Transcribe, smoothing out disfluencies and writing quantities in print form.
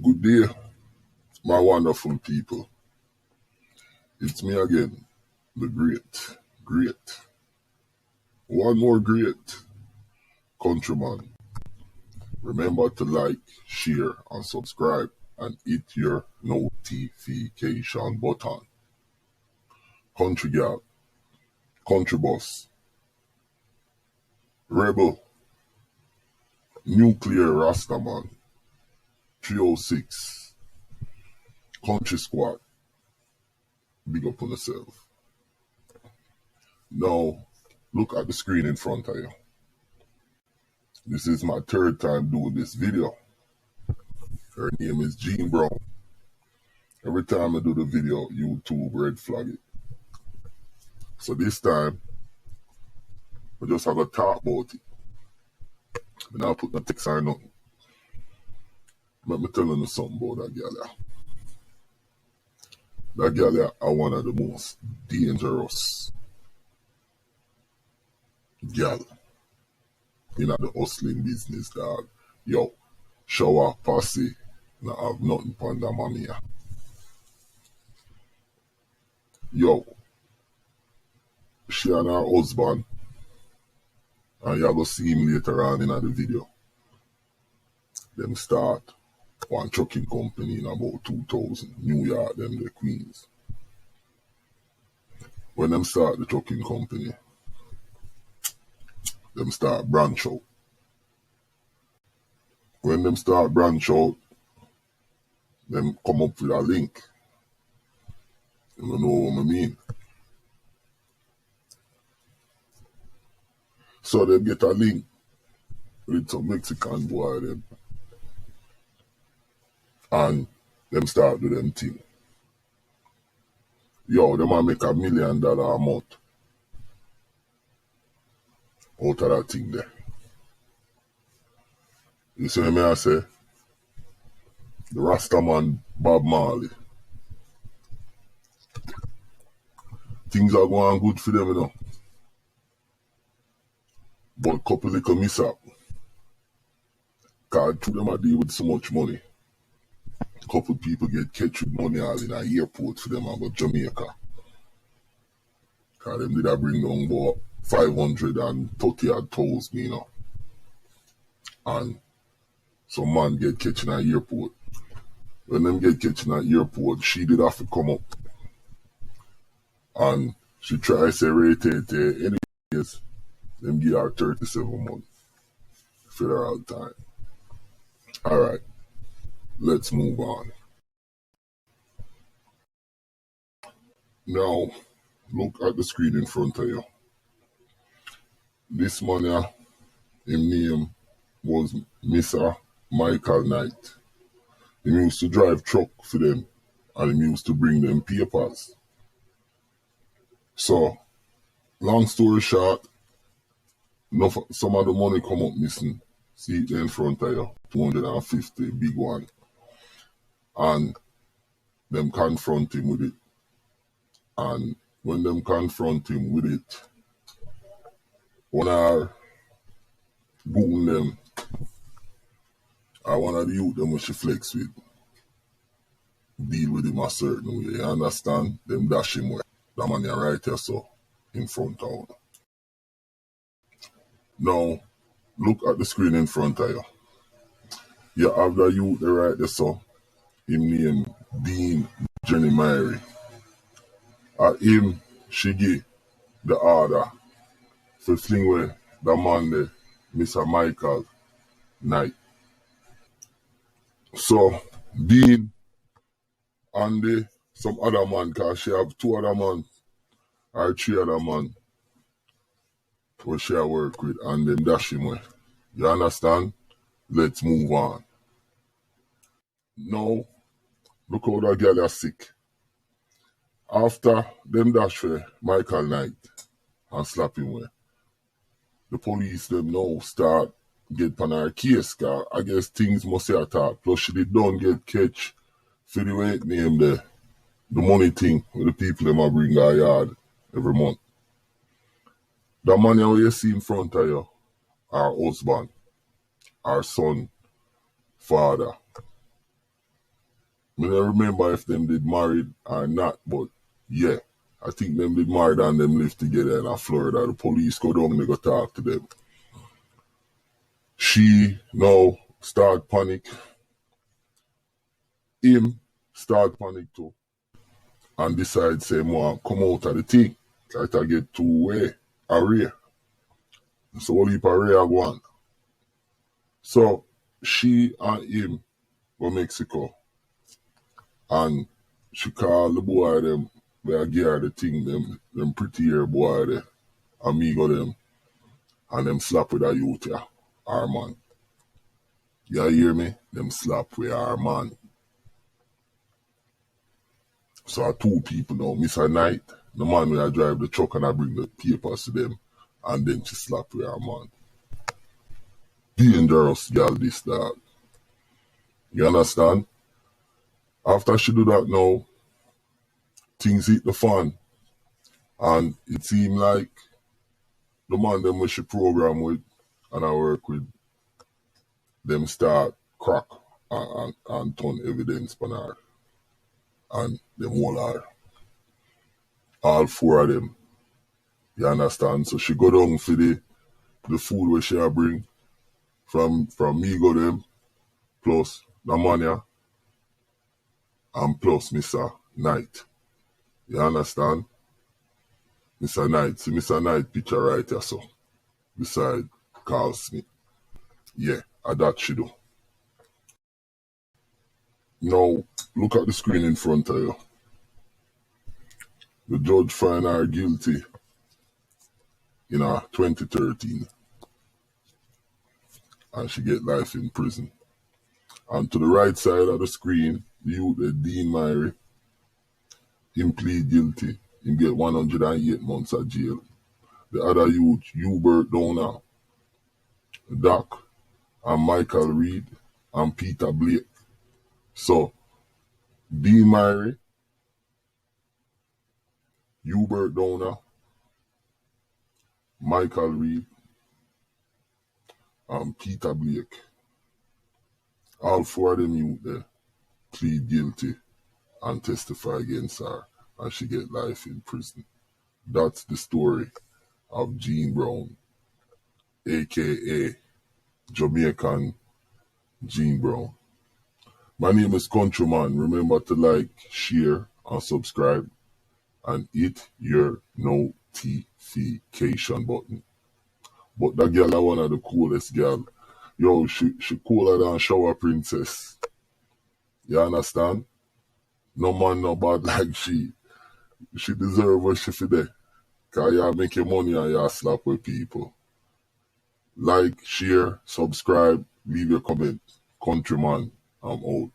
Good day, my wonderful people. It's me again, the great, one more great countryman. Remember to like, share, and subscribe, and hit your notification button. Country girl, country boss, rebel, nuclear rastaman, 306, country squad. Big up on yourself. Now, look at the screen in front of you. This is my third time doing this video. Her name is Jean Brown. Every time I do the video, YouTube red flag it. So this time, I just have a talk about it. And I'll put the text on nothing. Let me tell you something about that girl there. That girl there are one of the most dangerous girl in the hustling business, dog. Yo, shower, posse, not have nothing upon that mommy here. Yo, she and her husband, and you're going to see him later on in the video. Them start one trucking company in about 2000, New York, them the Queens. When them start the trucking company, them start branch out. When them start branch out, them come up with a link. You don't know what I mean? So they get a link with some Mexican boy them. And them start do them thing. Yo, them a make $1 million a month out of that thing there. You see what I say? The Rastaman Bob Marley. Things are going good for them, you know. But couple little mishap. Cause two them are deal with so much money. Couple people get catch with money all in an airport for them and go Jamaica. Cause them did I bring down about 530 odd toes, you know. And some man get catch in an airport. When them get catch in an airport, she did have to come up. And she try to say rate anyways, them give her 37 months. Federal time. Alright. Let's move on. Now, look at the screen in front of you. This man here, his name was Mr. Michael Knight. He used to drive truck for them and he used to bring them papers. So, long story short, some of the money come up missing. See it in front of you, 250, big one. And them confront him with it. And when them confront him with it, one of goon them, or one of the youth them which she flex with, deal with him a certain way. You understand? Them dash him where. That man here right here so, in front of you. Now, look at the screen in front of you. You have the youth there right there so, him name Dean Jenny Mary. Him, she give the order for fling away the man there, Mr. Michael Knight. So, Dean and some other man, cause she have 2 other man or 3 other man where she work with and them dash him away. You understand? Let's move on. Now, look how that girl is sick. After them dash for Michael Knight and slap him away, the police them now start get on her case, cause I guess things must say attack. Plus she did don't get catch for the weight name the money thing with the people them a bring her yard every month. The money where you see in front of you, our husband, our son, father, I don't remember if them did married or not, but yeah, I think them did married and them live together in Florida. The police go down and they go talk to them. She now start panic. Him start panic too. And decide say more come out of the thing. Try to get two-way array. So what heap array I go on. So she and him go Mexico. And she call the boy them, where I give her the thing, them pretty hair boy there, amigo them, and them slap with a youth yeah, our man. You hear me? Them slap with our man. So two people now, Miss Knight, the man where I drive the truck and I bring the papers to them, and then she slap with our man. Dangerous girl this dog. You understand? After she do that now, things hit the fan. And it seemed like the man them we she program with and I work with, them start crack and turn evidence on her. And them all her. All four of them. You understand? So she go down for the food where she bring from me go them, plus the money and plus Mr. Knight. You understand? Mr. Knight. See Mr. Knight picture right here so. Beside Carl Smith. Yeah, that she do. Now, look at the screen in front of you. The judge found her guilty in 2013. And she get life in prison. And to the right side of the screen, the youth, Dean Myrie, him plead guilty. Him get 108 months of jail. The other youth, Hubert Downer, Doc, and Michael Reed, and Peter Blake. So, Dean Myrie, Hubert Downer, Michael Reed, and Peter Blake. All four of them youth there plead guilty and testify against her, and she get life in prison. That's the story of Jean Brown, a.k.a. Jamaican Jean Brown. My name is Countryman. Remember to like, share, and subscribe, and hit your notification button. But that girl is one of the coolest girl. Yo, she cooler than Shower Princess. You understand? No man no bad like she. She deserve what she for there. Cause you make your money and you slap with people. Like, share, subscribe, leave your comment. Countryman, I'm out.